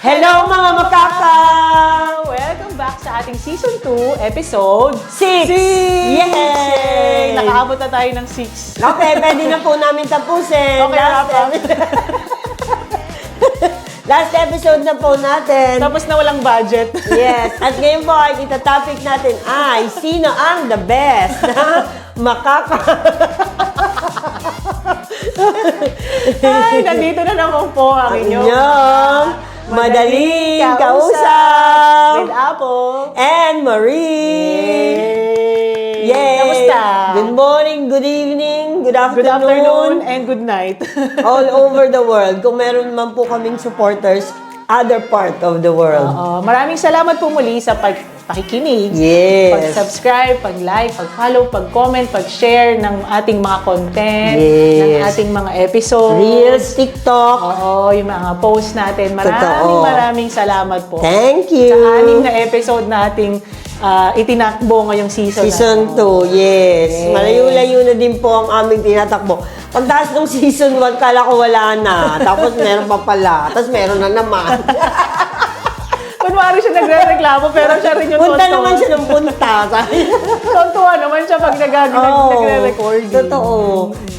Hello mga makaka! Welcome back sa ating Season 2, Episode 6! Yay! Nakaabot na tayo ng 6. Okay, pwede na po namin tapusin. Okay, Last episode na po natin. Tapos na walang budget. Yes. At ngayon po ay itatopic natin ay sino ang the best na makaka? Ay, nandito na naman po ang inyong madaling kausap with Apple and Marie. Yay! Kamusta? Good morning, good evening, good Good afternoon, afternoon and good night. all over the world. Kung meron man po kaming supporters, other part of the world. Maraming salamat po muli sa pakikinig, Yes. pag-subscribe, pag-like, pag-follow, pag-comment, pag-share ng ating mga content, Yes. ng ating mga episodes. Reels, TikTok. Oo, yung mga posts natin. Totoo. Maraming salamat po. Thank you. Sa 6 na episode nating itinakbo ngayong season. Season 2, yes. Malayo-layo na din po ang aming tinatakbo. Pagtaas ng season 1, kala ko wala na. Tapos meron pa pala. Tapos meron na naman. Kunwari siya nagre-reklamo, pero siya rin yung Punta tontuwa. naman siya ng punta. Tontuwa naman siya pag nagre-record. Totoo.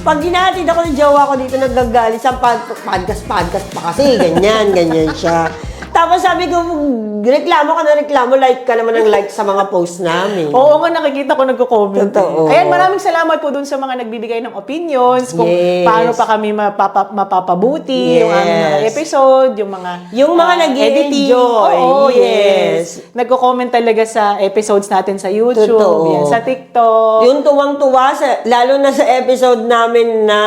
Pag ginatid ako ng jowa ko dito, nagagalit sa podcast pa kasi. Ganyan siya. Tapos sabi ko, reklamo ka na reklamo, like ka naman ng like sa mga posts namin. Oo nga, nakikita ko nagko-comment. Totoo. Ayan, maraming salamat po dun sa mga nagbibigay ng opinions, kung Yes. paano pa kami mapapabuti, yung aming mga Yes. episode, yung mga editing. nag-enjoy. Oo, Yes. Nagko-comment talaga sa episodes natin sa YouTube, Totoo. yan, sa TikTok. Yung tuwang-tuwa, lalo na sa episode namin na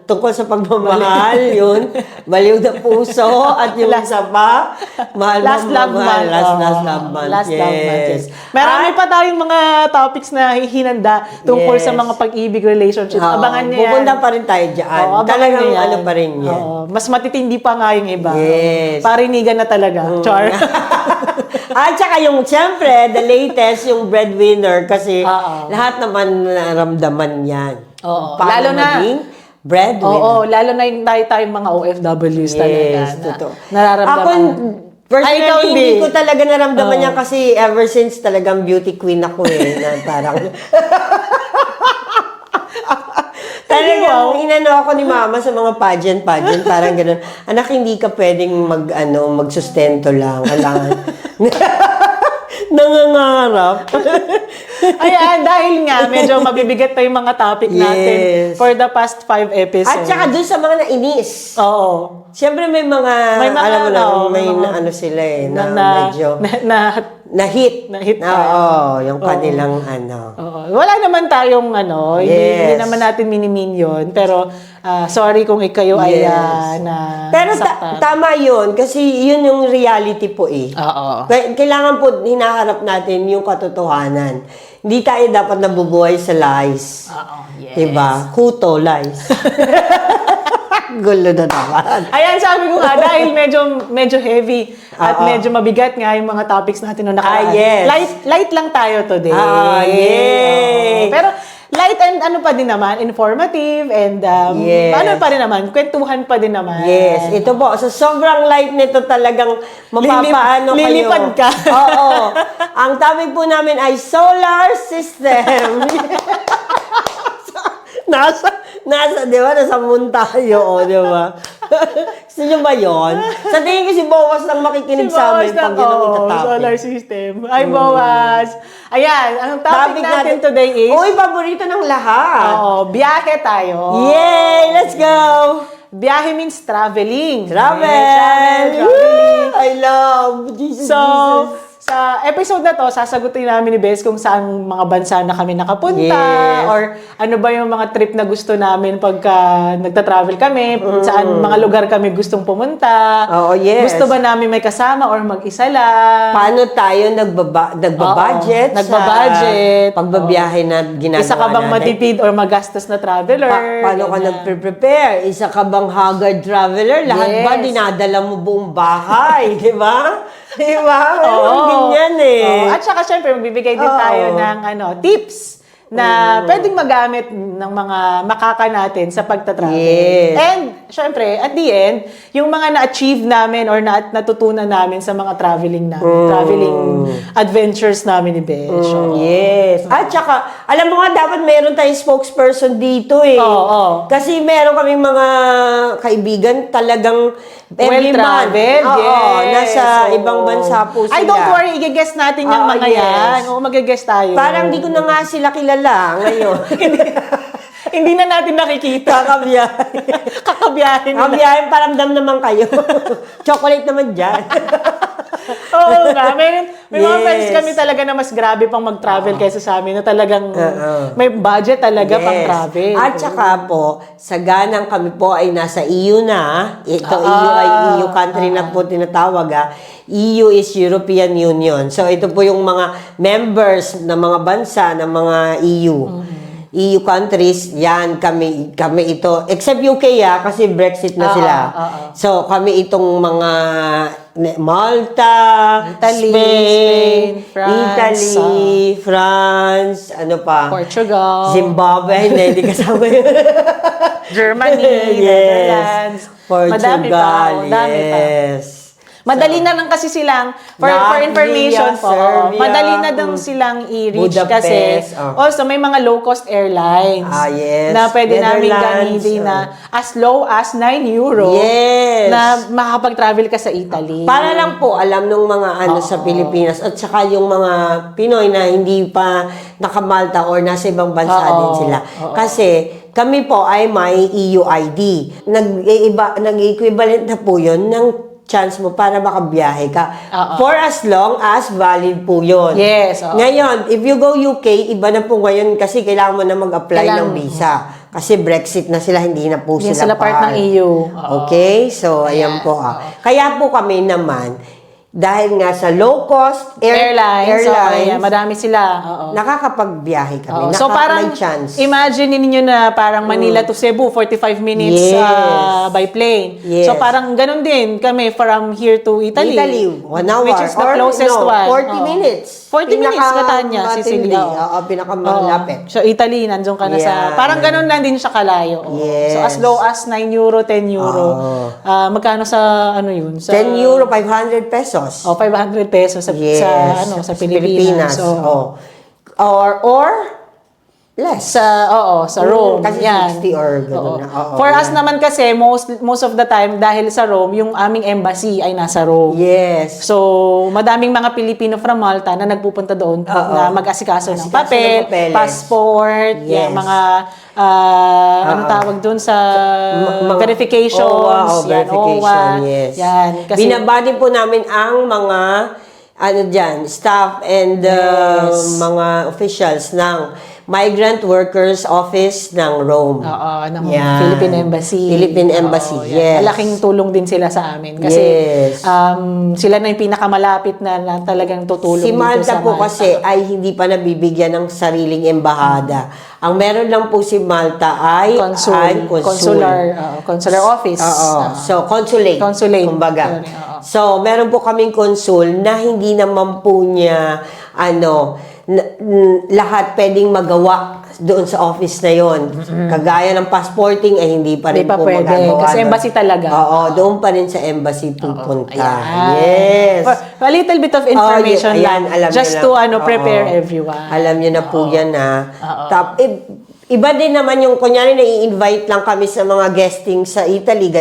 tungkol sa pagmamahal, yun, baliw na puso, at yung isa pa, mahal Last love month. Last love month. Last yes. love month, yes. Marami pa tayong mga topics na hihinanda tungkol Yes. sa mga pag-ibig relationship. Oo, Abangan niyo yan. pupunta pa rin tayo dyan. Oo, abangan Talagang niyo yan. ano pa rin yan. Oo, mas matitindi pa nga yung iba. Yes. Parinigan na talaga. Char. At saka yung, siyempre, the latest, yung breadwinner, kasi Oo. lahat naman naramdaman yan. Oo. Paano Lalo na- maging breadwinner. Oo, lalo na yung tayong mga OFWs talaga. Yes, totoo. Nararamdaman. Ako, personally, Ay, ikaw hindi hindi. ko talaga naramdaman yan kasi ever since talagang beauty queen ako na parang... Talagang inano ako ni mama sa mga pageant, parang gano'n. Anak, hindi ka pwedeng magsustento lang. Alangan. Nangangarap. Ayan, dahil nga, medyo mabibigat pa yung mga topic natin Yes. for the past 5 episodes. At saka dun sa mga nainis. Oo. Siyempre may mga alam mo na, may na sila medyo na-hit. Na-hit Oo, yung kanilang Oo. Wala naman tayong hindi Yes. naman natin minimin yun. Pero sorry kung kayo ay Yes. na Pero saktan. tama yun, kasi yun yung reality po eh. Oo. Kailangan po hinaharap natin yung katotohanan. Hindi tayo dapat nabubuhay sa lies. Oo, yes. Diba? Kuto lies. Gulo na naman. Ayan, sabi ko nga, dahil medyo heavy at Oo. medyo mabigat nga yung mga topics natin noong nakaraan. Yes. Light lang tayo today. Yay! Oo. Pero light and ano pa din naman, informative and Yes. ano pa rin naman, kwentuhan pa din naman. Yes, ito po. Sa sobrang light nito talagang mapapaano kayo. Lilipad ka. Oo. Ang topic po namin ay solar system. nasa, di ba? Nasa moon tayo, di ba? Gusto nyo ba yun? Sa tingin ko si Bowas lang makikinig sa amin pag yun ang itatopic. Solar system. Ay, Boas. Ayan, ang topic natin today is, Uy, paborito ng lahat. biyahe tayo. Yay! Let's go! Biyahe means traveling. Travel! Traveling. I love Jesus. So, sa episode na to, sasagutin namin ni Bes kung saan mga bansa na kami nakapunta Yes. or ano ba yung mga trip na gusto namin pagka nagta-travel kami, saan mga lugar kami gustong pumunta. Oo, yes. Gusto ba namin may kasama or mag-isa lang? Paano tayo nagbabudget? Oo, nagbabudget. Sa pagbabiyahe na ginagawa Isa ka bang natin? matipid or magastos na traveler? Paano ka Ganyan. nagpre-prepare? Isa ka bang haggard traveler? Lahat Yes. ba dinadala mo buong bahay? Di ba? Di ba? Oo. Ganyan eh. Oo. At saka syempre, magbibigay din Oo. tayo ng tips na pwedeng magamit ng mga makaka natin sa pagta-travel. Yes. And, syempre, at the end, yung mga na-achieve namin or natutunan namin sa mga traveling adventures namin ni Besh. So, Yes. At saka, alam mo nga, dapat meron tayong spokesperson dito eh. Oo. Kasi meron kaming mga kaibigan talagang every month. well-traveled, yes. Nasa ibang bansa po sila. Ay, don't worry, i-guess natin yung mga yes. yan. Oo, mag-guess tayo. Parang di ko na nga sila kilala ngayon. Hindi na natin nakikita. Kakabiyahe. Kakabiyahin nila. Kakabiyahe, paramdam naman kayo. Chocolate naman dyan. Oo nga. May mga Yes. friends kami talaga na mas grabe pang mag-travel kaysa sa amin na talagang may budget talaga pang travel. At saka po, sa ganang kami po ay nasa EU na. Ito, EU ay EU country na po tinatawag. EU is European Union. So, ito po yung mga members ng mga bansa ng mga EU. EU countries, yan, kami ito. Except UK, kasi Brexit na sila. So, kami itong mga Malta, Italy, Spain, France, Italy, France, ano pa? Portugal, Zimbabwe, hindi kasama yun. Germany, Netherlands. Madami pa. Madami pa. Madali na lang kasi silang, for information po, Serbia, madali na lang silang i-reach Budapest, kasi also may mga low-cost airlines yes. na pwede namin Netherlands, gamitin na as low as 9 euro Yes. na makakapag-travel ka sa Italy. Para lang po alam ng mga sa Pilipinas at saka yung mga Pinoy na hindi pa nakamalta or nasa ibang bansa din sila. Kasi kami po ay may EU ID. Nag-equivalent na po yun ng chance mo para makabiyahe ka. For as long as valid po yun. Yes. Ngayon, if you go UK, iba na po ngayon kasi kailangan mo na mag-apply ng visa. Kasi Brexit na sila, hindi na po Hindi sila sila part ng EU. Okay? So, ayan po. Kaya po kami naman, dahil nga sa low-cost airlines, madami sila. nakakapagbiyahe kami. So parang, may chance. imagine ninyo na parang Manila to Cebu, 45 minutes Yes. by plane. Yes. So parang ganun din kami from here to Italy. 1 hour. Which is the Or, closest one. 40 minutes. 40 minutes, Catania, Sicily. Pinakamalapit. So Italy, nandiyon ka na sa, parang ganun lang din siya kalayo. Yes. So as low as 9 euro, 10 euro. Magkano sa, ano yun? Sa, 10 euro, 500 pesos. 500 pesos sa Pilipinas. So, or less. Sa Rome. Kasi yan. 60 or gano'n na. For us naman kasi, most of the time, dahil sa Rome, yung aming embassy ay nasa Rome. Yes. So, madaming mga Pilipino from Malta na nagpupunta doon na mag-asikaso ng papel, passport, Yes. yung mga ano tawag doon sa verifications. Verification, yes. Yan. Kasi, Binabati po namin ang mga staff and mga officials ng Migrant Workers Office ng Rome. ng Philippine Embassy. Philippine Embassy, yes. Malaking tulong din sila sa amin. Kasi sila na yung pinakamalapit na talagang tutulong Si dito Malta sa po Malta. kasi ay hindi pa nabibigyan ng sariling embahada. Ang meron lang po si Malta ay consular office. So, consulate. Kumbaga. So, meron po kaming consul na hindi naman po niya lahat pwedeng magawa doon sa office na yon. Kagaya ng passporting ay hindi pa rin Hindi pa po pwede. magagawa. Kasi embassy talaga. Doon pa rin sa embassy pupunta. Ayan. Yes. A little bit of information ayan, lang. Just to prepare everyone. Alam niyo na po yan na. Iba din naman yung, kunyari, nai-invite lang kami sa mga guesting sa Italy.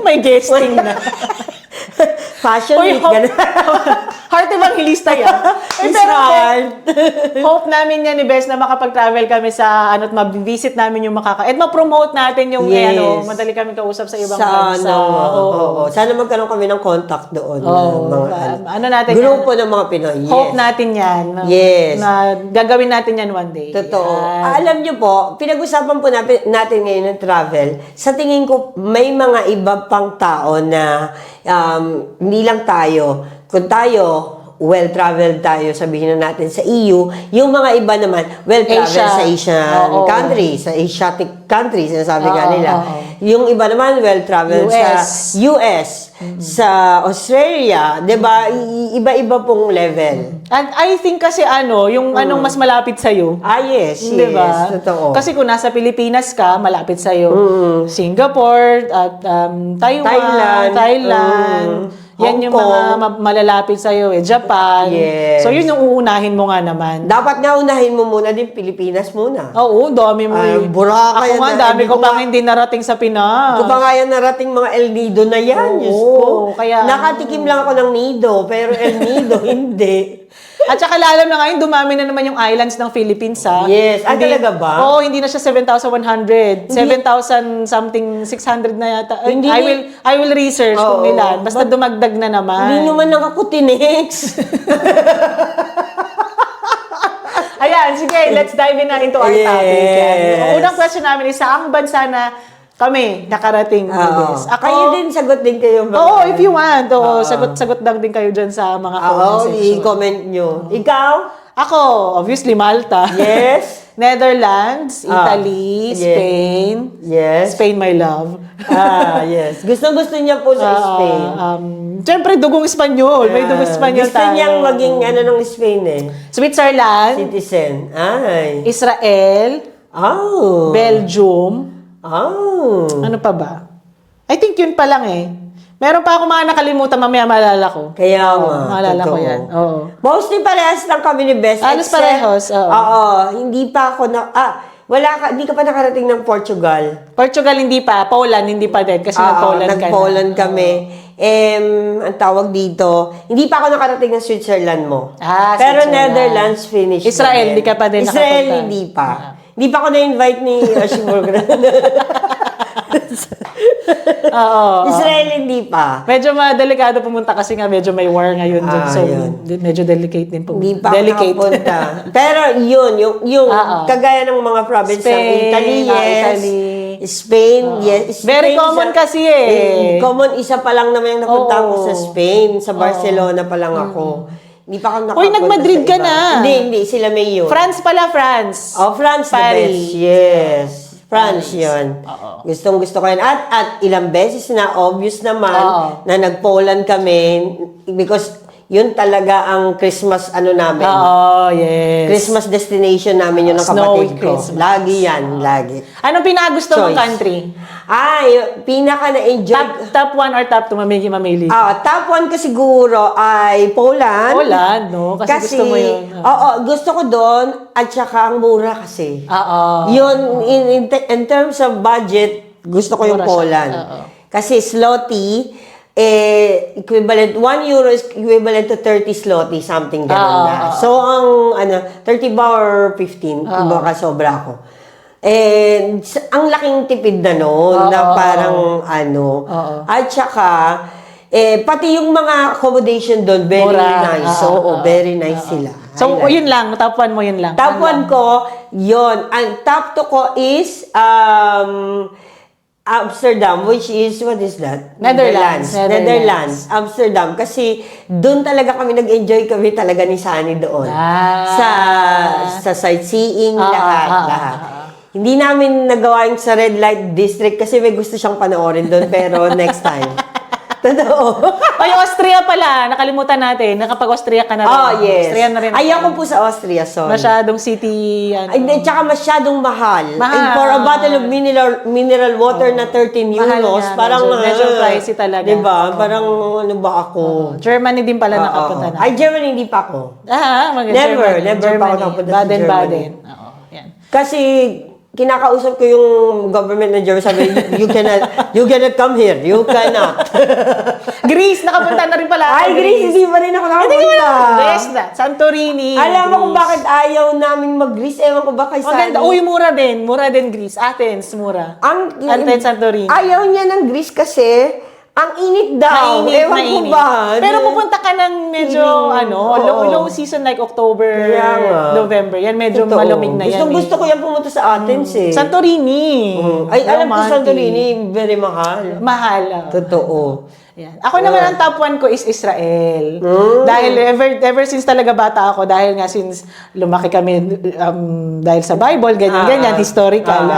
May guesting na. Fashion week, gano'n. Heart evangelista yan. Pero hope namin yan ni Bes na makapag-travel kami sa at mabivisit namin yung at ma-promote natin yung madali kami kausap sa ibang bansa. Sana magkaroon kami ng contact doon. Grupo ng mga Pinoy. Yes. Hope natin yan. Yes. Na gagawin natin yan one day. Totoo. Alam nyo po, pinag-usapan po natin ngayon ng travel. Sa tingin ko, may mga iba pang tao na hindi lang tayo. Kung tayo, well-traveled tayo, sabihin na natin sa EU. Yung mga iba naman, well-traveled Asia. sa Asian Oo. countries, sa Asiatic countries, sinasabi nga Oo, nila. oo. Yung iba naman, well-traveled sa US. US, sa Australia, 'di ba? Iba-iba pong level. And I think kasi yung anong mas malapit sa'yo. Yes, yes, Diba? totoo. Kasi kung nasa Pilipinas ka, malapit sa'yo. Singapore, at Taiwan, Thailand. Yan Hong yung Kong. mga malalapit sa'yo. Japan. Yes. So yun yung uunahin mo nga naman. Dapat nga unahin mo muna din Pilipinas muna. Oo, dami mo. Ay, Boracay Ako nga, na, dami hindi ko ko pang nga- hindi narating sa Pinas. Kung pa nga yan narating mga El Nido na yan, Oo, Diyos ko. kaya- Nakatikim lang ako ng Nido, pero El Nido, hindi. At saka lalam na ngayon, dumami na naman yung islands ng Philippines, ha? Yes. Talaga ba? Oo, hindi na siya 7,100. 7,000 something, 600 na yata. Hindi I will research kung Oo. ilan. Basta dumagdag na naman. Hindi naman nakakutinex. Ayan, sige, let's dive in na into our Yes. topic. Yan. Ang unang question namin is, saang bansa na kami nakarating? Bes? Kayo din, sagot din kayo. Oo, if you want. Oo, sagot lang din kayo dyan sa mga comment Oo, section. i-comment nyo. Ikaw? Ako, obviously, Malta. Yes. Netherlands, Italy, yes. Spain. Yes. Spain, my love. Yes. Gusto niya po sa Spain. Siyempre, dugong Espanyol. May dugong Espanyol Gusto tayo. niyang maging ng Spain eh. Switzerland, Citizen. Ay. Israel, Oh. Belgium. Oh. Ano pa ba? I think yun pa lang eh. Meron pa ako mga nakalimutan, mamaya maalala ko. Kaya nga. Maalala ko totoo. yan. Oo. Mostly parehas lang kami ni Best. Halos except- parehas, oo. Oo. Hindi pa ako hindi ka pa nakarating ng Portugal. Portugal, hindi pa. Poland, hindi pa din. Kasi nag-Poland ka na. Nag-Poland kami. Ang tawag dito, hindi pa ako nakarating ng Switzerland mo. Pero Switzerland. Netherlands finished. Israel, na hindi ka pa din Israel, nakapunta. hindi pa. Hindi pa ako na-invite ni Ashimur. Oo. Israel, hindi pa. Medyo delikado pumunta kasi nga medyo may war ngayon dun. So, yun. medyo delicate din pumunta. Hindi pa ako Delicate. nakapunta. Pero yung kagaya ng mga province ng Spain, Italy, yes. Italy. Spain, yes. Very Spain, common kasi eh. Common, isa pa lang naman yung napunta Oo. ko sa Spain. Sa Barcelona pa lang ako. Hindi pa ako nakapunta Uy, nag-Madrid sa ka iba. na. Hindi. Sila may yun. France pala, France. France the Paris. best. Yes. France yun. Gustong-gusto ko yun. At ilang beses na, obvious naman, na nag-Poland kami because yun talaga ang Christmas namin. Oo, yes. Christmas destination namin yun ng Snowy kapatid ko. Christmas. Lagi yan, lagi. Anong pinakagusto mong Choice. country? Pinaka na-enjoy. Top 1 or top 2? Mamili. Top 1 ko siguro ay Poland. Poland, no? Kasi gusto mo yun. Oo, gusto ko doon at saka ang mura kasi. Oo. Yun, in terms of budget, gusto ko yung Mura siya. Poland. Oo. Kasi zloty, equivalent, 1 euro is equivalent to 30 zloty, something ganun na. So, ang 30 ba or 15? Baka sobra ako. And ang laking tipid na noon, na parang At saka, pati yung mga accommodation doon, very Mura. nice. Very nice sila. So, yun lang. Top 1 mo yun lang. Top 1 ko, yun. Ang top 2 ko is Amsterdam, which is, what is that? Netherlands. Amsterdam. Kasi doon talaga kami nag-enjoy kami talaga ni Sunny doon. Sa sightseeing, lahat. Hindi namin nagawa yung sa Red Light District kasi may gusto siyang panoorin doon, pero next time. Totoo. O, yung Austria pala. Nakalimutan natin. Nakapag-Austria ka na rin. Yes. Austria na rin. Ayaw ko po sa Austria, sorry. Masyadong city, Ay, tsaka masyadong mahal. Mahal. And for a bottle of mineral water na 13 Mahal euros, nga, parang medyo pricey talaga. Diba? Parang ano ba ako? Germany din pala nakapunta na. Ay, Germany hindi pa ako. Maganda. Never pa ako nakapunta sa Baden-Baden. Oo, yan. Kasi kinakausap ko yung government ng Germany, sabi, you cannot come here. You cannot. Greece, nakapunta na rin pala. Ay, Greece, hindi pa rin ako nakapunta. Greece na. Santorini. Alam mo kung Greece. bakit ayaw namin mag-Greece. Ewan ko ba kay Maganda. Sunny? Uy, mura din. Mura din Greece. Athens, mura. Athens, Santorini. Ayaw niya ng Greece kasi ang init daw. Mainit, Ewan ko ba? Pero pupunta ka ng medyo, low season like October, Kaya nga. November. Yan, medyo Totoo. malamig na yan. Gusto ko yan pumunta sa Athens eh. Santorini. Ay, alam ko Romantic. Santorini, very mahal. Mahal. Totoo. Yan. Ako naman ang top 1 ko is Israel. Dahil ever since talaga bata ako, dahil nga since lumaki kami dahil sa Bible, ganyan, historical,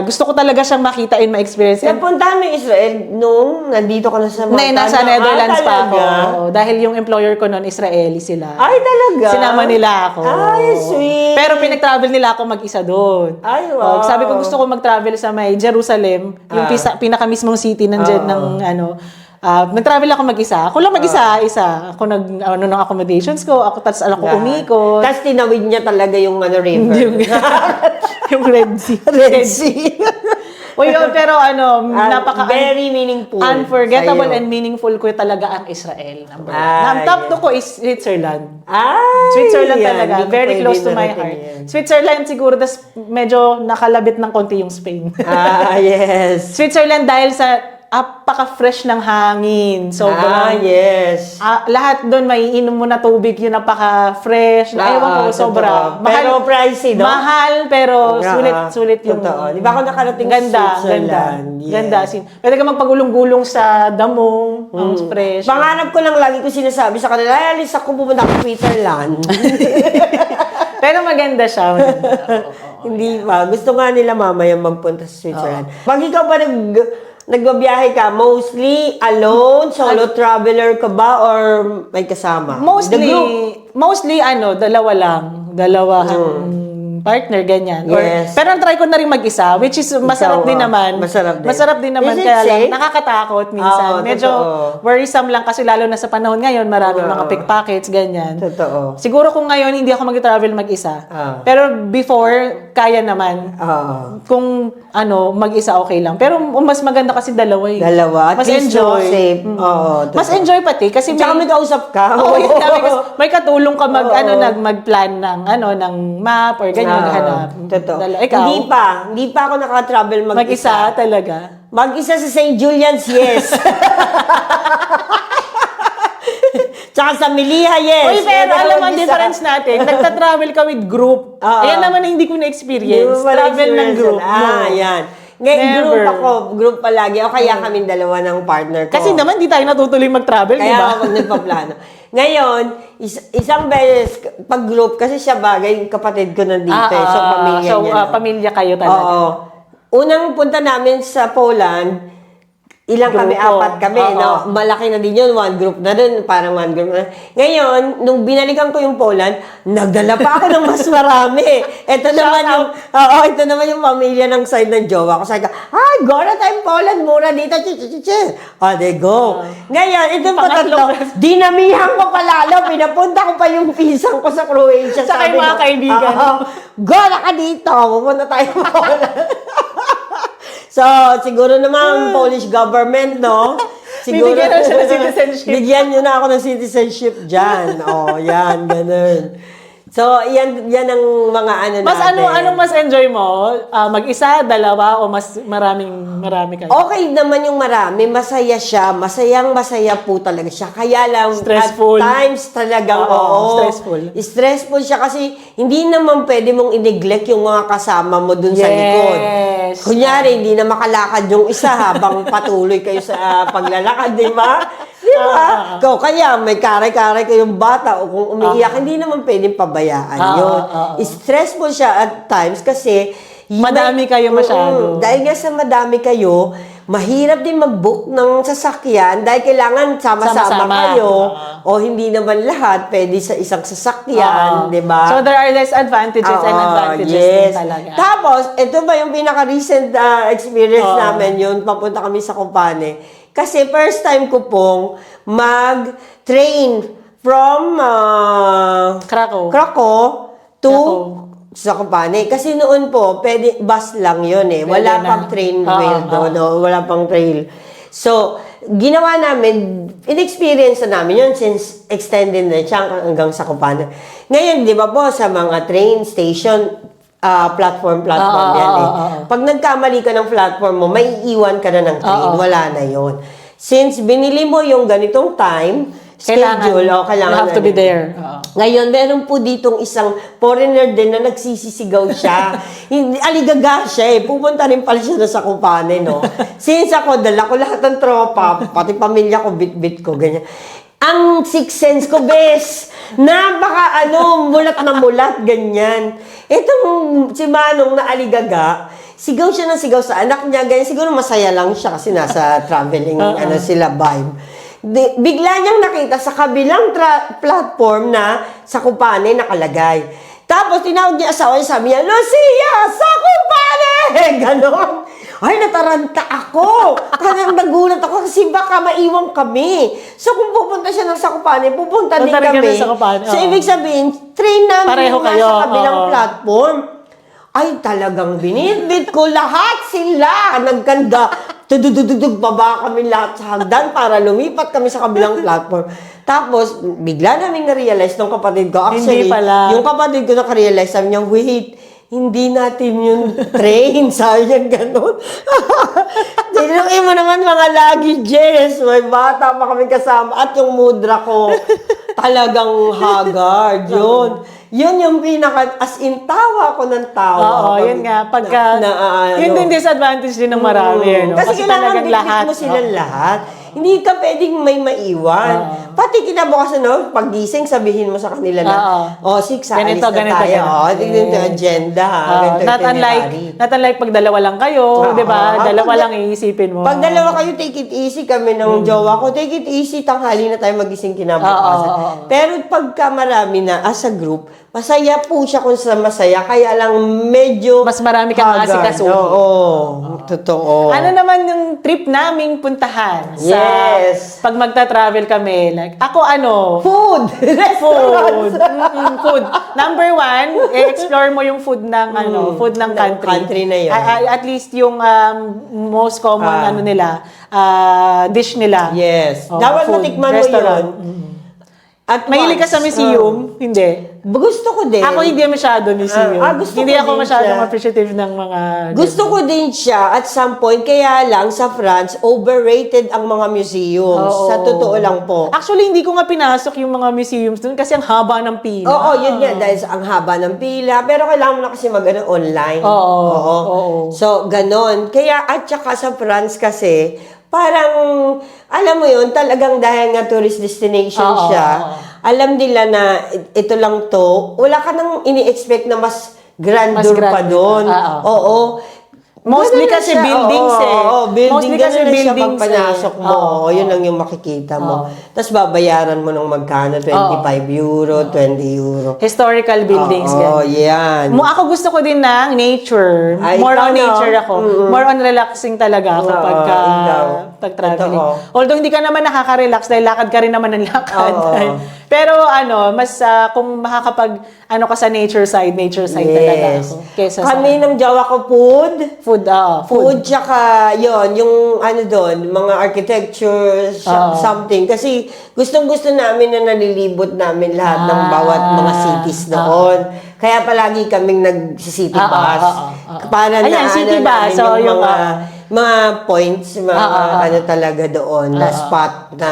gusto ko talaga siyang makita in my experience. Napuntahan mo yung Israel nung nandito ka na sa Nasa Netherlands pa ako. talaga? Dahil yung employer ko noon, Israeli sila. Ay, talaga? Sinama nila ako. Ay, sweet. Pero pinag-travel nila ako mag-isa doon. Ay, wow. Sabi ko gusto ko mag-travel sa may Jerusalem, yung pinaka-mismong city ng nag-travel ako mag-isa. Ako lang mag-isa. Ako ng accommodations ko. Ako umikot. Tapos tinawid niya talaga yung river. Yung Red Sea. Red Sea. Pero napaka very meaningful. unforgettable sa'yo. and meaningful ko talaga ang Israel. Number 1. Ah, Ang top 2 ko is Switzerland. Ay, Switzerland yan. talaga. Hindi ko Very pwede close to my narating heart. yan. Switzerland siguro, tas medyo nakalabit ng konti yung Spain. Yes. Switzerland dahil sa apaka-fresh ng hangin. Yes. Lahat doon may inom mo na tubig, yun napaka-fresh. Ewan ko, sobra. Totoo. Pero pricey, no? Mahal, pero sulit yung... Totoo. Di ba ako nakarating sa Switzerland? Yes. Ganda. Pwede ka magpagulong-gulong sa damo, ang fresh. Pangarap ko lang lagi ko sinasabi sa kanila, ay, alis ako pumunta ako Switzerland. Pero maganda siya. Hindi ba? Gusto nga nila mamaya magpunta sa Switzerland. Pag ikaw ba nagbabiyahe ka, mostly alone, solo traveler ka ba, or may kasama? The group? Mostly dalawa lang. Partner, ganyan. Yes. Pero try ko na rin mag-isa, which is masarap din naman. Masarap din. naman, Is it kaya lang safe? nakakatakot minsan. Oo, Medyo totoo. worrisome lang kasi lalo na sa panahon ngayon, maraming mga pickpockets, ganyan. Totoo. Siguro kung ngayon hindi ako mag-travel mag-isa. Pero before, kaya naman. Kung mag-isa okay lang. Pero mas maganda kasi dalawa eh. Dalawa. At Mas least, enjoy. safe. Oo, Mas enjoy pati kasi Tsaka may kausap ka. Oo, yun nga, may katulong ka mag-plan ng map or ganyan maghanap. Totoo. Ikaw? Hindi pa ako naka-travel Mag-isa talaga. Mag-isa sa St. Julian's, yes. Tsaka sa Miliha, yes. Uy, pero alam mo ang mag-isa. difference natin, nagta-travel ka with group. Ayan naman ang hindi ko na-experience. Hindi mo pala Travel ng experience group. yan. Yan. Ngayon, group palagi. O kaya kaming dalawa ng partner ko. Kasi naman di tayo natutuloy mag-travel, di Kaya ba? ako pag nagpaplano. Ngayon, isang beses, pag group, kasi siya bagay, kapatid ko nandito. So, pamilya niya. Pamilya kayo talaga. Oo. Unang punta namin sa Poland, kami? Grupo. 4 kami, no? Malaki na din yun, one group na dun, parang one group na. Ngayon, nung binalikan ko yung Poland, nagdala pa ako ng mas marami. Ito naman yung pamilya ng side ng jowa ko. Sabi ko, ay, go na tayong Poland, mura dito, they go. Ngayon, ito pa tatlo, dinamihan ko palalo, pinapunta ko pa yung pisang ko sa Croatia. Saka yung mga kaibigan. Go na ka dito, pupunta tayo Poland. So, siguro naman Polish government, no? Siguro, Bibigyan na siya ng citizenship. Bigyan nyo na ako ng citizenship dyan. Yan, ganun. So, yan ang mga Mas natin. anong mas enjoy mo? Mag-isa, dalawa, o mas marami kayo? Okay naman yung marami. Masaya siya. Masaya po talaga siya. Kaya lang, Stressful. at times talagang, stressful. Stressful siya kasi hindi naman pwede mong i-neglect yung mga kasama mo dun sa likod. Yes. Kunyari, hindi na makalakad yung isa habang patuloy kayo sa paglalakad, di ba? Di ba? Kaya may karay-karay kayong bata o kung umiiyak, hindi naman pwedeng pabayaan yun. Stressful siya at times kasi Madami kayo masyado. Dahil nga sa madami kayo, mahirap din mag-book ng sasakyan dahil kailangan sama-sama kayo o hindi naman lahat pwede sa isang sasakyan, di ba? So there are disadvantages and advantages din talaga. Tapos, ito ba yung pinaka-recent experience namin yun, papunta kami sa Kumpane. Kasi first time ko pong mag-train from Krakow to sa Kumpane. Kasi noon po, pwede, bus lang yun eh. Wala pang train rail doon. Wala pang trail. So, ginawa namin, in-experience na namin yun since extended na siya hanggang sa Kumpane. Ngayon, di ba po, sa mga train station, platform yan eh. Pag nagkamali ka ng platform mo, may iiwan ka na ng train. Wala na yon. Since binili mo yung ganitong time, schedule. Kailangan you have to be there. Ngayon, meron po ditong isang foreigner din na nagsisisigaw siya. Aligaga siya eh. Pupunta rin pala siya sa Zakopane, no? Since ako, dala ko lahat ng tropa, pati pamilya ko, bit-bit ko, ganyan. Ang sixth sense ko, bes, na baka mulat na mulat, ganyan. Itong si Manong na aligaga, sigaw siya ng sigaw sa anak niya, ganyan. Siguro masaya lang siya kasi nasa traveling, sila vibe. Bigla niyang nakita sa kabilang platform na Zakopane nakalagay. Tapos tinawag niya asawa niya, sabi niya, Lucia, Zakopane! Ganon. Ay, nataranta ako. Kaya nagulat ako kasi baka maiwan kami. So, kung pupunta siya ng Zakopane, pupunta din kami. So, ibig sabihin, train namin pareho yung kayo. nasa kabilang platform. Ay, talagang binitbit ko lahat sila. Nagkanda. Tududududug, baba kami lahat sa hagdan para lumipat kami sa kabilang platform. Tapos, bigla namin na-realize ng kapatid ko. Actually, Hindi pala. yung kapatid ko na-realize, sabi niya, wait, hindi natin yung train. Sabi niya, gano'n. Tinuloy mo naman mga luggages. May bata pa kami kasama. At yung mudra ko, talagang haggard. Yun yung as in, tawa ko ng tawa. Oo, yun nga. Pagka, yun din disadvantage din ng marami. Kasi kailangan lahat mo silang lahat. Hindi ka pwedeng may maiwan. Pati kinabukasan, pagising, sabihin mo sa kanila na, 6, alis na tayo. Tignan yung agenda. Not unlike pag dalawa lang kayo, di ba? Dalawa lang iisipin mo. Pag dalawa kayo, take it easy kami ng jowa ko. Take it easy, tanghali na tayo magising kinabukasan. Pero pagka marami na, as a group, masaya po siya kung sa masaya. Kaya lang medyo mas marami kang asikasuhin. Oo, totoo. Ano naman yung trip naming puntahan? Yes. Pag magta-travel kami, like, ako Food! Food. Food. Number 1, i-explore mo yung food ng food ng country. Country na yun. At least yung most common nila, dish nila. Yes. Oh, Dapat food, matikman mo restaurant. yun. At Mahilig ka sa museum? Hindi. Gusto ko din. Ako hindi masyado museum. Gusto Hindi ko ako din masyadong siya. appreciative ng mga... Gusto ko din siya at some point, kaya lang sa France, overrated ang mga museums. Oo. Sa totoo lang po. Actually, hindi ko nga pinasok yung mga museums dun kasi ang haba ng pila. Oo, yun nga, dahil ang haba ng pila. Pero kailangan mo na kasi online. Oo. So, ganon. Kaya, at saka sa France kasi, parang, alam mo yun, talagang dahil nga tourist destination siya, alam nila na ito lang to, wala ka nang ini-expect na mas grandeur pa doon. Oo. Mostly Ganun na kasi siya. buildings building. Mostly kasi Ganun na siya buildings pag panasok mo. Yun lang yung makikita mo. Tapos babayaran mo ng magkano, 25 euro, 20 euro. Historical buildings. Oo, yan. Ako gusto ko din ng nature. Ay, More ikaw, on nature ako. More on relaxing talaga ako pag-traveling. Although hindi ka naman nakaka-relax dahil lakad ka rin naman ng lakad. Pero mas kung makakapag ka sa nature side talaga ako. Kesa Kami ng jowa ko food, tsaka yon yung doon, mga architecture, something. Kasi gustong-gusto namin na nalilibot namin lahat ng bawat mga cities noon. Kaya palagi kaming nag-city bus. Para na city bus. So, yung mga points, mga talaga doon, na spot na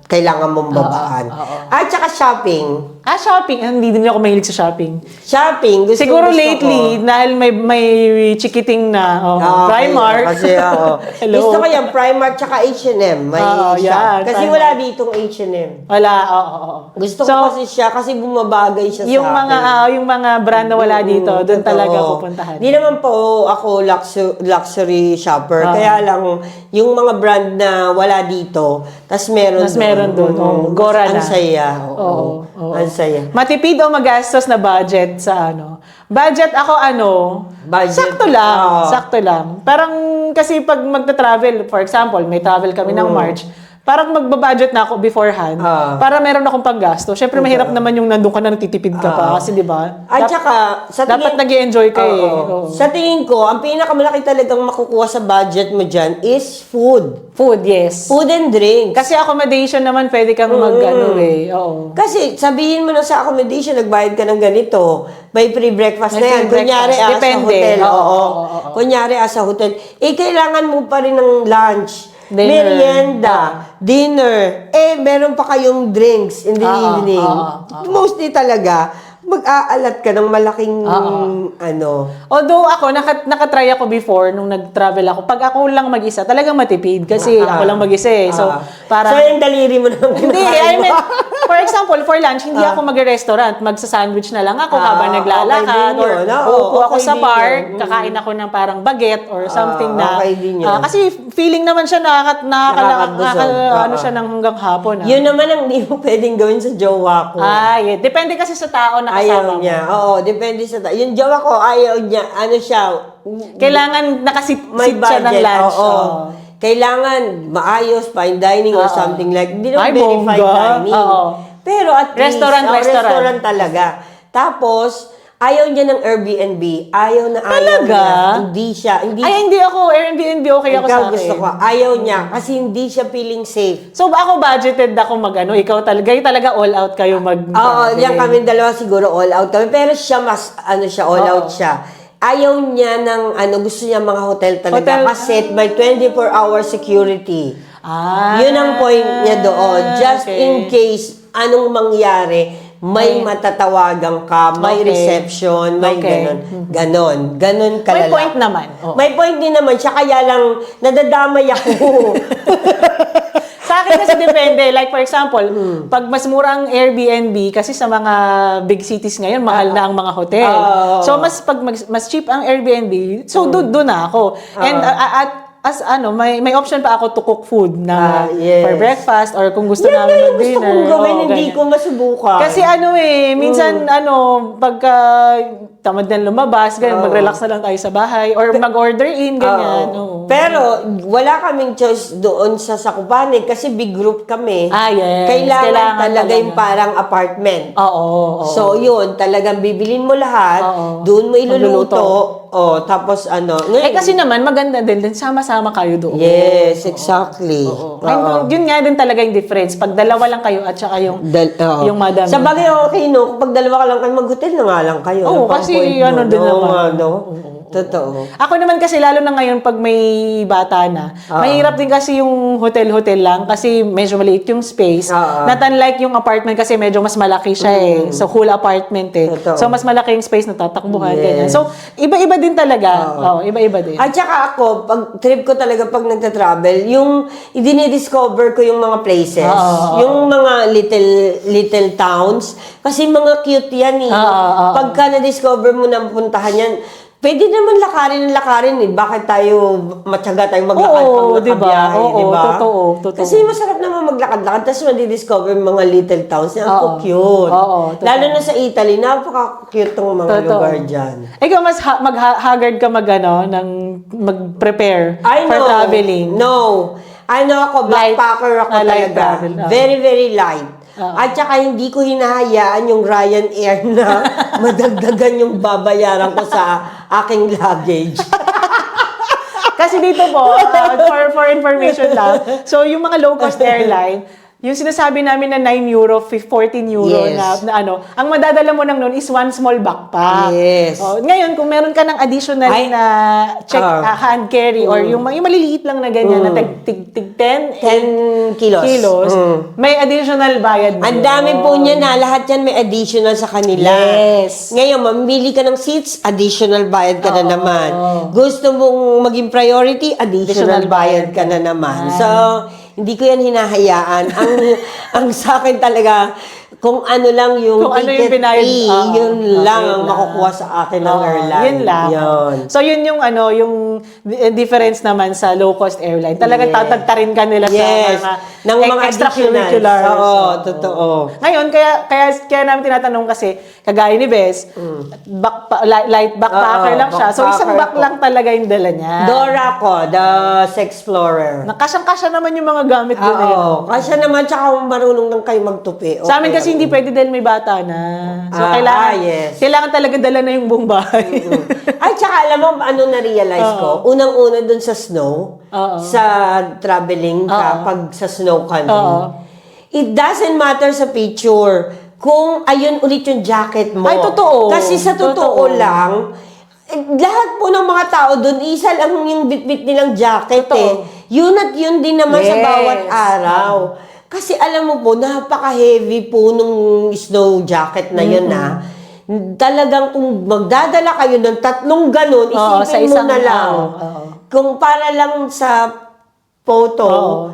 kailangan mong babaan. At saka shopping. Shopping. Hindi din ako mahilig sa shopping. Shopping. Siguro gusto lately, ko. dahil may chikiting na Primark. Kasi Hello. gusto ko yung Primark tsaka H&M. May shop. Kasi Primark. wala ditong H&M. Wala, Gusto ko kasi siya kasi bumabagay siya yung sa akin. yung mga brand na wala dito, doon talaga pupuntahan. Di naman po ako luxury shopper. Kaya lang, yung mga brand na wala dito, tas meron doon. Gora na. Ang saya. Ang saya. Matipid o magastos na budget sa Budget ako Budget. sakto lang. Parang kasi pag magta-travel, for example, may travel kami ng March, parang magbabudget na ako beforehand para meron akong panggasto. Syempre, mahirap naman yung nandun ka na nagtitipid ka pa kasi di ba? At saka, dapat nag-i-enjoy ka Sa tingin ko, ang pinakamalaki talagang makukuha sa budget mo dyan is food. Food, yes. Food and drinks. Kasi accommodation naman, pwede kang Kasi sabihin mo na sa accommodation, nagbayad ka ng ganito, may free breakfast May na yan. free Kunyari, breakfast. Depende. sa hotel. Kunyari, sa hotel. Kailangan mo pa rin ng lunch. merienda, dinner, meron pa kayong drinks in the evening. Mostly talaga, mag-aalat ka ng malaking, Although ako, nakatry ako before nung nag-travel ako. Pag ako lang mag-isa, talagang matipid kasi ako lang mag-isa eh. So, So, yung daliri mo nang hindi, I mean, for example, for lunch, hindi ako mag-restaurant. Magsa-sandwich na lang ako habang naglalakad. Okay din yun. Or uupo ako Okay sa din park, yun. kakain ako ng parang baguette or something na. Okay din yun. Kasi feeling naman siya Nakakabusog. ano siya ng hanggang hapon. Yun naman ang hindi mo pwedeng gawin sa jowa ko. Yeah. Depende kasi sa tao na kasama Ayaw mo. niya. Oo, depende sa yung jowa ko, ayaw niya. Ano siya? Kailangan nakasit May siya ng budget. lunch. Oo. Kailangan maayos, fine dining or something like. Hindi naman Ay, very fine bongga. dining. Oo. Pero at least, Restaurant. restaurant talaga. Tapos, ayaw niya ng Airbnb. Ayaw na ayaw Talaga? niya. Hindi siya. Hindi ako Airbnb, okay ako Ikaw sa akin. gusto ko. Ayaw niya kasi hindi siya feeling safe. So ako budgeted ako ikaw talaga all out kayo Oo, yan kami dalawa siguro all out kami. Pero siya mas, all out siya. Ayaw niya ng, gusto niya mga hotel talaga. Kasi may 24-hour security. Yun ang point niya doon. Just in case, anong mangyari, may matatawagan ka, may reception, may ganon. Ganon kalala. May point naman. May point din naman siya, kaya lang nadadamay ako. Sa akin kasi depende. Like for example, pag mas murang Airbnb, kasi sa mga big cities ngayon, mahal na ang mga hotel. So pag mas cheap ang Airbnb, so doon na ako. And may option pa ako to cook food na for breakfast or kung gusto namin Yan mag-dinner. gusto kong gawin, hindi ko masubukan. Kasi minsan pagka tamad na lumabas, mag-relax na lang tayo sa bahay or mag-order in, ganyan. Pero wala kaming choice doon sa Zakopane kasi big group kami. Yes. Kailangan talaga yung parang apartment. Oo. So yun, talagang bibilin mo lahat, doon mo iluluto. Tapos kasi naman maganda din sama-sama kayo doon. Yes, exactly. Yun nga din talaga yung difference. Pag dalawa lang kayo at saka yung madami. Sa bagay, okay, no? Kapag dalawa ka lang kayo, mag-hotel na nga lang kayo. Oo, kasi din naman. Totoo. Ako naman kasi lalo na ngayon pag may bata na, mahirap din kasi yung hotel-hotel lang kasi medyo maliit yung space. Not unlike yung apartment kasi medyo mas malaki siya So, whole apartment Totoo. So, mas malaki yung space na tatakbuhan. Ganyan. So, iba-iba din talaga. Iba-iba din. At saka ako, pag trip ko talaga pag nagta-travel, yung dinidiscover ko yung mga places, yung mga little towns, kasi mga cute yan Pagka na-discover mo na puntahan yan, pwede naman lakarin Bakit tayo matyaga tayong maglakad pag nakabiyahe, diba? Totoo. Kasi masarap naman maglakad-lakad, tapos madidiscover yung mga little towns na ang cute. Lalo na sa Italy, napaka-cute ng mga lugar dyan. Ikaw, mas haggard ka mag-prepare for traveling. No. Ako, backpacker ako light talaga. travel, Very, very light. At saka hindi ko hinahayaan yung Ryanair na madagdagan yung babayaran ko sa aking luggage. Kasi dito po, for information lang, so yung mga low-cost airline, yung sinasabi namin na 9 euro, 14 euro na ang madadala mo lang noon is one small backpack. Yes. Ngayon, kung meron ka ng additional na hand carry or yung maliliit lang na ganyan na tig 10 kilos. may additional bayad mo. Ang dami po niya na. Lahat yan may additional sa kanila. Yes. Ngayon, mamili ka ng seats, additional bayad ka na naman. Gusto mong maging priority, additional bayad ka na naman. So, hindi ko yan hinahayaan. Ang sa akin talaga, kung ano lang yung ticket fee, yun lang ang makukuha sa akin ng airline. Yun lang. Yun. So, yun yung yung difference naman sa low-cost airline. Talagang tatagtarin ka nila ng mga extracurriculars. Oo, totoo. Ngayon, kaya namin tinatanong kasi, kagaya ni Bes, light backpacker lang siya. So, isang back lang talaga yung dala niya. Dora ko, the sex explorer. Nakasyang-kasya naman yung mga gamit doon. Oo. Kasya naman, tsaka marunong lang kayo magtupi. Sa amin kasi hindi pwede dahil may bata na. So, kailangan talaga dala na yung buong bahay. Ay, tsaka alam mo, na-realize ko, unang-una dun sa snow, sa traveling ka, pag sa snow country, it doesn't matter sa picture kung ayun ulit yung jacket mo. Ay, totoo. Kasi sa totoo lang, lahat po ng mga tao doon, isa lang yung bit-bit nilang jacket Yun at yun din naman sa Yes. bawat araw. Kasi alam mo po, napaka-heavy po nung snow jacket na yun Talagang kung magdadala kayo ng 3 ganun, Oo, sa isipin mo isang na lang. oo. Kung para lang sa photo,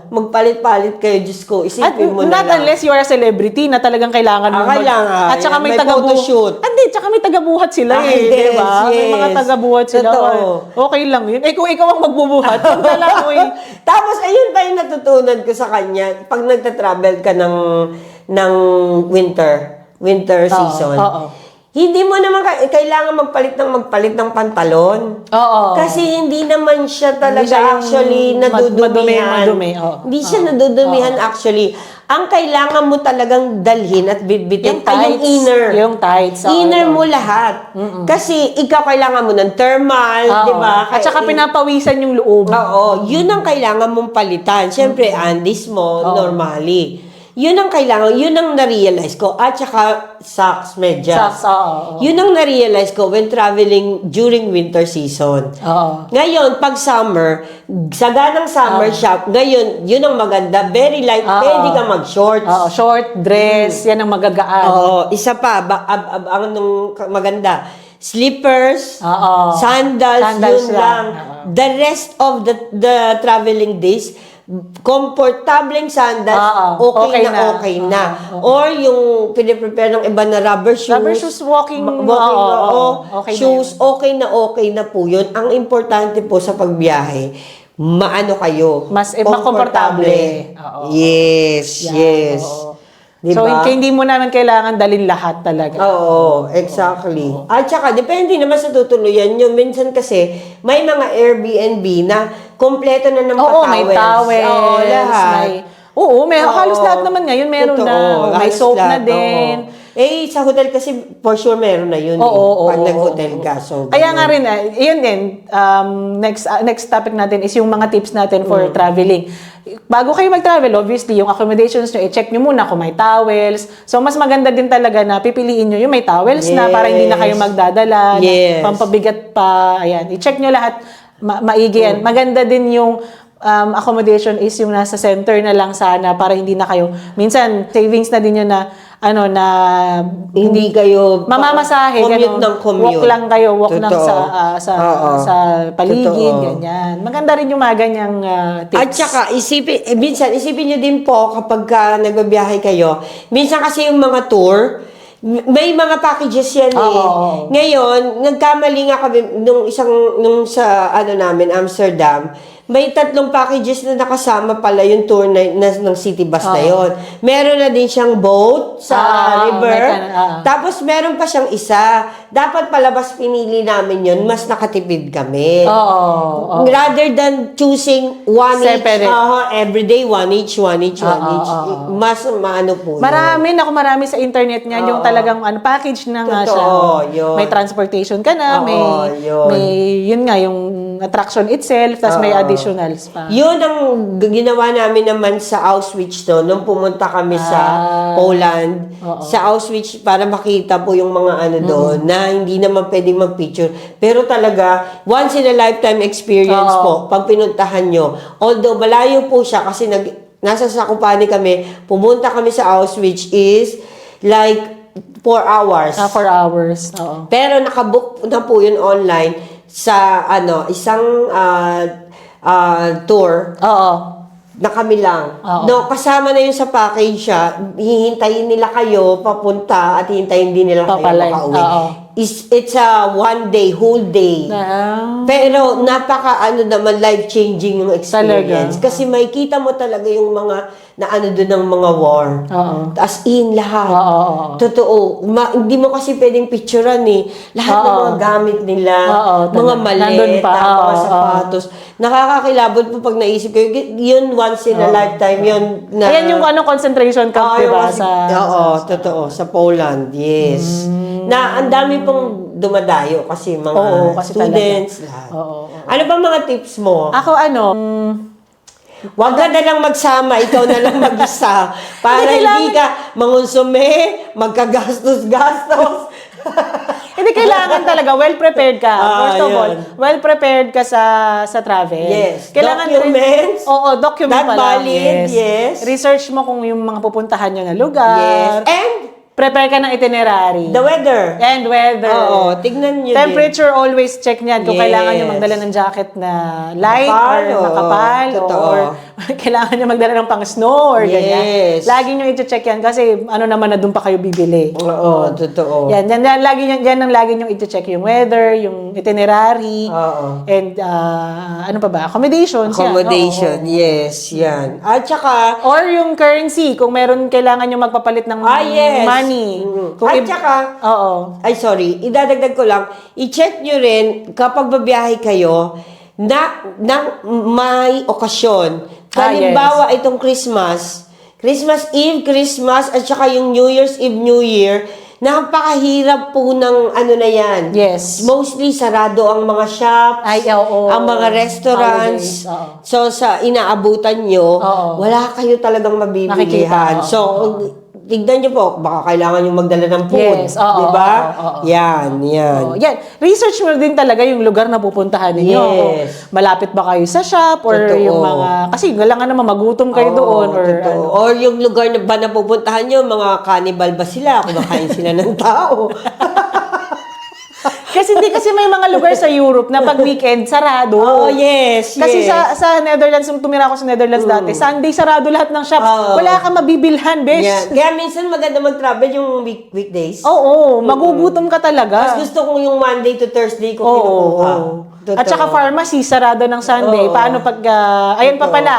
magpalit-palit kayo, Diyos ko, At isipin mo na not lang. unless you are a celebrity na talagang kailangan mo Kailangan. At saka may May taga-buhat. photoshoot. Hindi, tsaka may taga-buhat sila Yes, di ba? May mga yes. taga-buhat sila. Totoo. Okay lang yun. Eh kung ikaw ang magbubuhat, yung dala mo Tapos, ayun pa yung natutunan ko sa kanya. Pag nagta-travel ka ng winter season, hindi mo naman kailangan magpalit ng pantalon. Oo. Kasi hindi naman siya talaga Hindi siya yung actually nadudumihan. madumi, oo. Hindi siya nadudumihan actually. Ang kailangan mo talagang dalhin at bitbitin ay yung inner. Yung tights. oo. Inner mo lahat. Kasi ikaw kailangan mo ng thermal, Oo. di ba? At saka pinapawisan yung loob. Oo, yun ang kailangan mong palitan. Siyempre, undies mo, normally. Yun ang kailangan, yun ang na-realize ko. At saka, socks, medyas. Socks, oo. Yun ang na-realize ko when traveling during winter season. Oo. Ngayon, pag summer, saganang summer shop, ngayon, yun ang maganda. Very light, pwede ka mag-shorts. Oo, short, dress, yan ang magagaan. Oo, isa pa, ang anong maganda. Slippers, Oo. sandals, Sandals yun lang. lang. The rest of the traveling days, komportableng sandals, okay na. Or yung piniprepare ng iba na rubber shoes. Rubber shoes, walking, okay shoes, okay na po yun. Ang importante po sa pagbiyahe, maano kayo? Mas makomportable. Oo. Yes, Yan, yes. oo. Diba? So, hindi mo naman kailangan dalhin lahat talaga. Oo, exactly. At saka, depende naman sa tutuluyan nyo. Minsan kasi, may mga Airbnb na kompleto na ng Oo, patawels. may towels. Oo, lahat. Halos lahat naman ngayon meron Totoo, na. May halos soap na lahat, din. oo. Eh, sa hotel kasi, for sure, meron na yun. Oo, Pag nag-hotel ka. So, Kaya nga rin, yun din, next topic natin is yung mga tips natin for traveling. Bago kayo mag-travel, obviously, yung accommodations nyo, i-check nyo muna kung may towels. So, mas maganda din talaga na pipiliin nyo yung may towels na para hindi na kayo magdadala, Yes. na pampabigat pa. Ayan, i-check nyo lahat, maigi yan. Maganda din yung accommodation is yung nasa center na lang sana para hindi na kayo, minsan, savings na din yun na, na hindi kayo mamamasahe, commute ganun. ng commute. Walk lang kayo, walk lang Totoo. sa paligid, Totoo. ganyan. Maganda rin yung mga ganyang tips. At saka, minsan, isipin nyo din po kapag nagbabiyahe kayo, minsan kasi yung mga tour, may mga packages yan eh. Oo. Ngayon, nagkamali nga kami nung sa namin, Amsterdam, may 3 packages na nakasama pala yung tour ng city bus na yon. Meron na din siyang boat sa river. Tapos meron pa siyang isa. Dapat palabas pinili namin yon, mas nakatipid kami. Oo. Rather than choosing one Separate. each, everyday, one each. Mas maano po yun. Marami sa internet niyan yung talagang package na nga siya. Totoo, yun. May transportation ka na, yun. yun nga, yung attraction itself, tapos may additionals pa. Yun ang ginawa namin naman sa Auschwitz nung pumunta kami sa Poland. Sa Auschwitz para makita po yung mga doon na hindi naman pwedeng mag-picture. Pero talaga, once in a lifetime experience po, pag pinuntahan nyo. Although malayo po siya kasi nasa Zakopane kami, pumunta kami sa Auschwitz is like 4 hours. 4 hours. Oo. Pero nakabook na po yun online sa isang tour Oo. na kami lang. Oo. No, kasama na yun sa package siya. Hihintayin nila kayo papunta at hihintayin din nila kayo Papalay. makauwi. Oo. It's a whole day. Pero napaka naman life-changing yung experience. Talaga. Kasi makikita mo talaga yung mga doon ng mga war. Oo. As in, lahat. Oo. Totoo. Hindi mo kasi pwedeng picturean eh. Lahat ng mga gamit nila, mga Nandun malet, pa. mga sapatos. Nakakakilabot po pag naisip ko, yun once in a lifetime, yun na... Ayan yung concentration camp, diba? Totoo. Sa Poland, yes. Na ang dami pong dumadayo kasi mga kasi students, lahat. Ano ba mga tips mo? Ako Huwag ka na lang magsama, ikaw na lang mag-isa. Para hindi ka mangonsume, magkagastos-gastos. Hindi kailangan talaga well-prepared ka. First of all, yun. well-prepared ka sa travel. Yes. Kailangan Documents. document Not pa lang. valid, yes. Research mo kung yung mga pupuntahan nyo na lugar. Yes. And Prepare ka ng itinerary. the weather. And weather. Oo, tignan nyo Temperature, always check niyan kung Yes. kailangan nyo magdala ng jacket na light Makapal, or oo. makapal Totoo. or kailangan nyo magdala ng pang-snow or ganyan. Yes. Lagi nyo i-check yan kasi ano naman na doon pa kayo bibili. Oo, totoo. Yan ang lagi nyo i-check yung weather, yung itinerary, Oo. and ano pa ba? Accommodations. Accommodation, Yan, oo. yes, yan. At saka, Or yung currency, kung meron kailangan nyo magpapalit ng yes. money. Kung At saka, oo. ay sorry, idadagdag ko lang, i-check nyo rin kapag babiyahe kayo na may okasyon. Halimbawa, itong Christmas Eve, Christmas, at saka yung New Year's Eve, New Year, napakahirap po ng ano na yan. Yes. Mostly sarado ang mga shops, Ay, oo. ang mga restaurants. Holidays, oo. So, sa inaabutan nyo, Oo. wala kayo talagang mabibilihan. Makikita, oo. So, tignan nyo po, baka kailangan nyo magdala ng food. Yes, oo, diba? oo. Yan. Oh, yan. Research mo din talaga yung lugar na pupuntahan ninyo. Yes. Kung malapit ba kayo sa shop or Totoo. yung mga... Kasi kailangan naman magutom kayo doon or Totoo. ano. Or yung lugar na ba na pupuntahan nyo, mga cannibal ba sila? Kumakain sila ng tao. Kasi may mga lugar sa Europe na pag weekend, sarado. Oh, yes. Kasi yes. sa Netherlands, nung tumira ako sa Netherlands dati, Sunday sarado lahat ng shops. Oo. Wala kang mabibilhan, besh. Yan. Kaya minsan maganda mag-travel yung weekdays. Oo, magugutom ka talaga. Mas gusto kong yung Monday to Thursday ko Oo. kinukuha. Oo. At saka pharmacy, sarado ng Sunday. Oo. Paano pag... ayan pa Totoo. pala,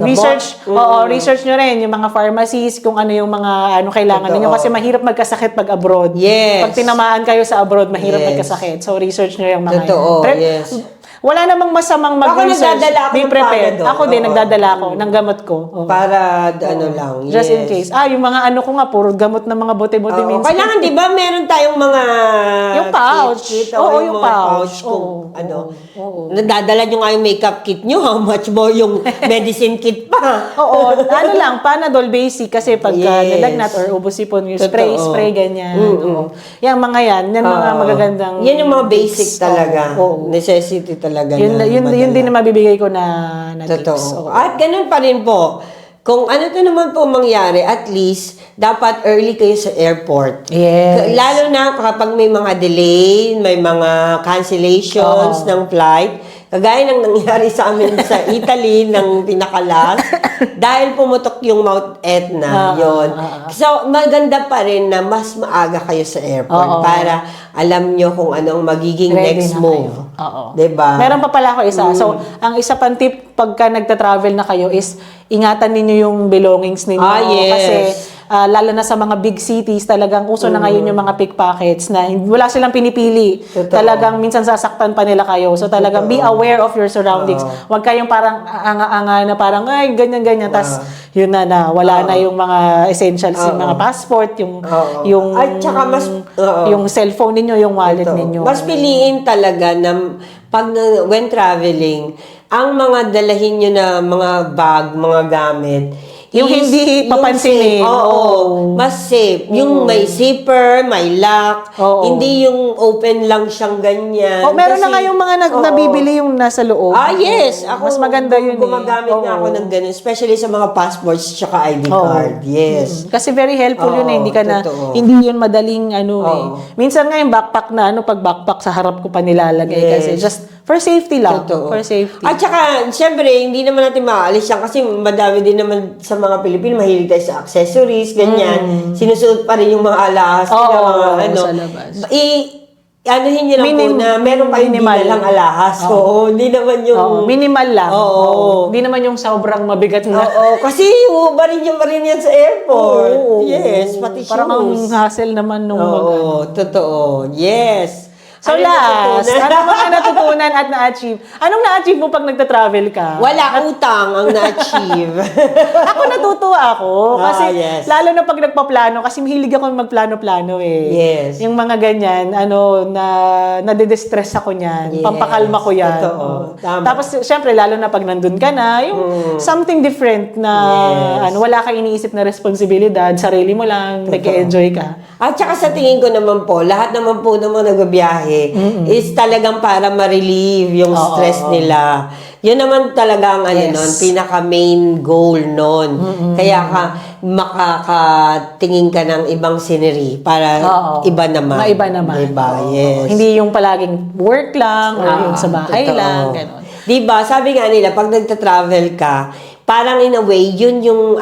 research, research nyo rin yung mga pharmacies, kung ano yung mga kailangan Totoo. ninyo. Kasi mahirap magkasakit pag abroad. Yes. Pag tinamaan kayo sa abroad, mahirap Yes. magkasakit. So, research nyo yung mga Totoo, yan. yes. Wala namang masamang mag-research. nagdadala ako Be ng prepared. Panadol. Ako din, Oo. nagdadala ako ng gamot ko. Oo. Para ano lang. Just in yes. case. Yung mga ano ko nga, puro gamot ng mga bote-bote Oo, minsan. kailangan, di ba, meron tayong mga Yung pouch. kit, Oo, o yung mga pouch. kung Oo, ano. oo. Nadadala nyo nga yung makeup kit nyo, how much more yung medicine kit pa. Oo, ano lang, Panadol basic kasi pagka Yes. nilagnat or ubusipon yung Totoo. spray, ganyan. Oo. Yung mga yan mga Oo. magagandang... Yan yung mga basic tips. talaga. Oo. Necessity talaga Yun, na yun madala. din na mabibigay ko na tips. Totoo. Oo. At ganun pa rin po. Kung ano to naman po mangyari, at least, dapat early kayo sa airport. Yes. Lalo na kapag may mga delay, may mga cancellations ng flight. Kagaya ng nangyari sa amin sa Italy ng pinakalas. Dahil pumutok yung Mount Etna. Yun. So, maganda pa rin na mas maaga kayo sa airport para alam nyo kung anong magiging Ready next na move. kayo. Oo. Diba? Meron pa pala ako isa. So, ang isa pang tip pagka nagta-travel na kayo is ingatan ninyo yung belongings ninyo. Yes. Kasi lalo na sa mga big cities, talagang uso na ngayon yung mga pickpockets na wala silang pinipili. Totoo. Talagang minsan sasaktan pa nila kayo. So talagang be aware of your surroundings. Huwag kayong parang anga-anga na parang ay ganyan-ganyan. Tapos yun na wala na yung mga essentials, yung mga passport, yung At saka mas, yung cellphone ninyo, yung wallet Totoo. ninyo. Mas piliin talaga na when traveling, ang mga dalahin nyo na mga bag, mga gamit, Yung is hindi yung papansinin. safe. Oo. Oo. Mas safe. Yung may zipper, may lock. Oo. Hindi yung open lang siyang ganyan. Meron na Kasi- nga yung mga Oo. nabibili yung nasa loob. Yes. Ako, Mas maganda yun. Gumagamit nga ako Oo. ng ganun. Especially sa mga passports tsaka ID card. Yes. Kasi very helpful yun Oo, hindi ka na, totoo. hindi yun madaling Oo. Minsan nga yung backpack na pag backpack sa harap ko pa nilalagay Yes. kasi just for safety lang. Totoo. For safety. At saka, syempre, hindi naman natin maalis yan kasi madami din naman sa mga Pilipino, mahilig tayo sa accessories, ganyan. Sinusuot pa rin yung mga alahas nila, Oo, mga ano. sa labas. Anuhin nyo lang po na meron kayong minimal. dinalang alahas. Oo, hindi naman yung... Minimal lang. Oo. Hindi naman yung sobrang mabigat na. Oo, kasi ubarin nyo pa rin yan sa airport. Oo. Yes, pati Parang ang shoes. hassle naman nung Oo, totoo. Yes. So Ano last, natutunan? ano mga natutunan at na-achieve? Anong na-achieve mo pag nagta-travel ka? Wala, utang ang na-achieve. Ako natutuwa ako kasi yes. lalo na pag nagpaplano kasi mahilig ako magplano-plano eh. Yes. Yung mga ganyan, nade-distress ako niyan. Yes. Pampakalma ko yan. Totoo. Tama. Tapos syempre lalo na pag nandun ka na, yung something different na Yes. wala kang iniisip na responsibilidad, sarili mo lang, nag-enjoy ka. At saka sa tingin ko naman po, lahat naman po ng mga nagbabiyahe is talagang para ma-relieve yung stress nila. Yun naman talaga ang nun, pinaka-main goal nun. Kaya makakatingin ka ng ibang scenery para iba naman. Maiba naman. Diba? Oo. Yes. Hindi yung palaging work lang or yung sa bahay Totoo. lang, gano'n. Diba? Sabi nga nila, pag nagta-travel ka, parang in a way, yun yung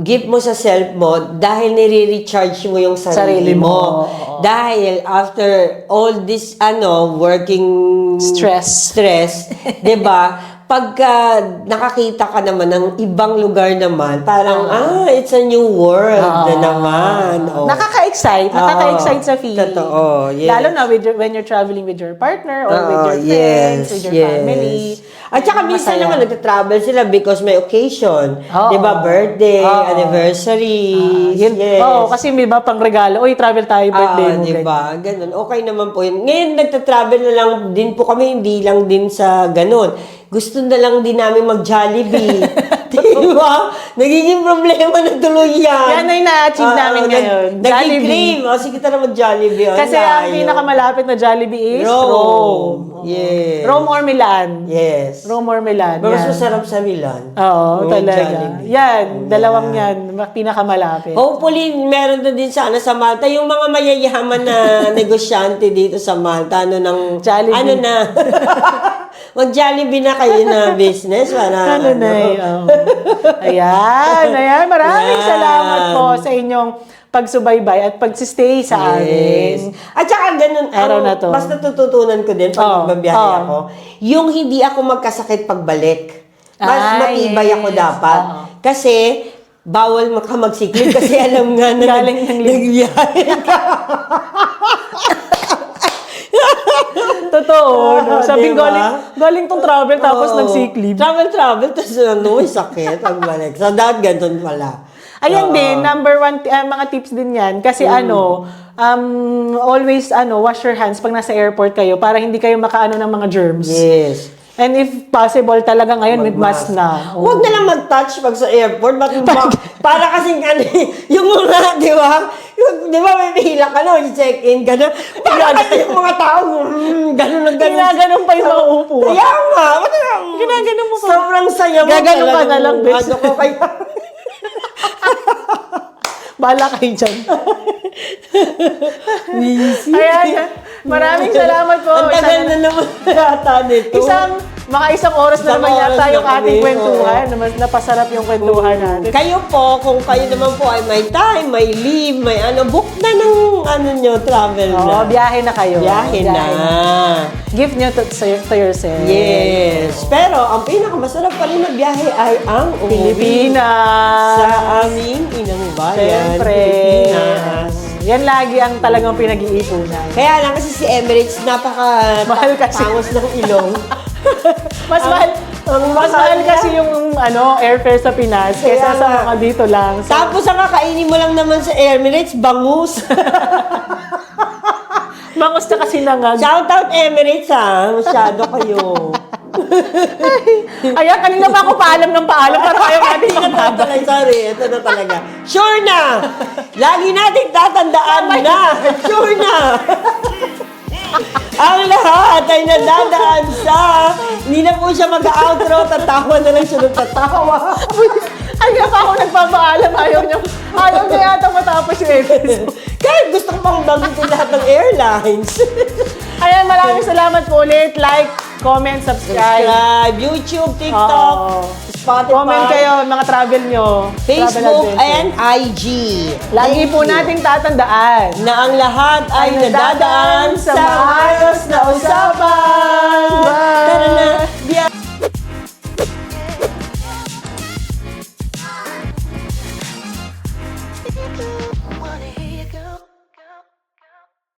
gift mo sa self mo dahil nire-recharge mo yung sarili mo. Oo. Dahil after all this working Stress. 'di ba? Pagka nakakita ka naman ng ibang lugar naman, parang it's a new world na naman. Oh. Nakaka-excite sa feeling. Totoo, yes. Lalo na when you're traveling with your partner or with your friends, with your family. At saka minsan Masaya. naman nagta-travel sila because may occasion. Oo. 'Di ba? Birthday, Oo. anniversary. Yes. Oo, kasi may iba pang regalo. Uy, travel tayo, birthday mo. Di ganyan. ba? Ganun. Okay naman po yun. Ngayon, nagta-travel na lang din po kami, hindi lang din sa ganun. Gusto na lang din namin mag-Jollibee. Di ba? Nagiging problema na tuloy yan. Yan ay na-achieve namin ngayon. Naging crave. O, sige tara mag-Jollibee. Kasi ang pinakamalapit na Jollibee is Rome. Yes. Rome or Milan. Yes. Rome or Milan. Pero mas yan. masarap sa Milan. Oo, Yung talaga. Jollibee. Yan, dalawang yan, pinakamalapit. Hopefully, meron na din sana sa Malta. Yung mga mayayaman na negosyante dito sa Malta, Jollibee. Mag-Jollibee na kayo na business. Para, Ayan. Maraming Yan. salamat po sa inyong pagsubaybay at pagsistay sa amin. At saka ganun, Araw na to. mas natututunan ko din pag magbabiyahe ako, yung hindi ako magkasakit pagbalik. Mas matibay ako yes. dapat. Kasi, bawal ka magsiklib kasi alam nga na Galing ng nagbiyahe ka. Totoo. No? Sabing Diba? galing tong travel tapos nagsiklib. Travel, tapos may sakit pagbalik. So, dahil ganun pala. Ayan din, number one, mga tips din yan. Kasi always wash your hands pag nasa airport kayo para hindi kayo makaano ng mga germs. Yes. And if possible talaga ngayon, with mask na. Huwag na lang mag-touch pag sa airport. Para kasing yung mga, di ba? Di ba may pihila ka na, check-in ka na. Para kasi yung mga tao, gano'n na gano'n. Ginaganon pa yung mga upo. Kaya nga. Ginaganon mo pa. Sobrang saya mo. Gaganon ka na lang, bes. Ano ko kaya. Bala kayo dyan. Ayan. Maraming salamat po. Ang tagal na naman yata nito. Isang oras na Isang naman oras yata na yung ating kami, kwentuhan. Napasarap yung kwentuhan natin. Kayo po, kung kayo naman po ay may time, may leave, may book na ng nyo, travel na. Oo, biyahe na kayo. Biyahe na. Gift nyo to yourself. Yes. Pero ang pinakamasarap pa rin na biyahe ay ang umuwi Pilipinas. sa aming inang bayan. Siyempre. Pilipinas. Yan lagi ang talagang pinag-iipunan. Kaya lang kasi si Emirates Mahal kasi. napaka-tangos ng ilong. Mas mahal kasi yung airfare sa Pinas kaysa sa mga dito lang. So, Tapos ang kakainin mo lang naman sa Emirates, bangus. bangus na kasi nangag. Shout out Emirates ha. Masyado kayo. Ayan, kanina pa ako paalam ng paalam para kayo natin Ito na talaga, sorry. Ito na talaga. Sure na! Lagi natin tatandaan na. Sure na! Ang lahat ay nadadaan sa... Hindi na po siya mag-outro. Tatawa na lang siya ng tatawa. Ay, pa ako nagpapaalam. Ayaw niya yata matapos yung episode. Kahit gusto ko pang banggitin lahat ng airlines. Ayan, maraming salamat po ulit. Like, comment, subscribe. YouTube, TikTok, Spotify. Comment kayo, mga travel nyo. Facebook Travel and IG. Lagi Thank po you. nating tatandaan Na ang lahat ay nadadaan sa maayos na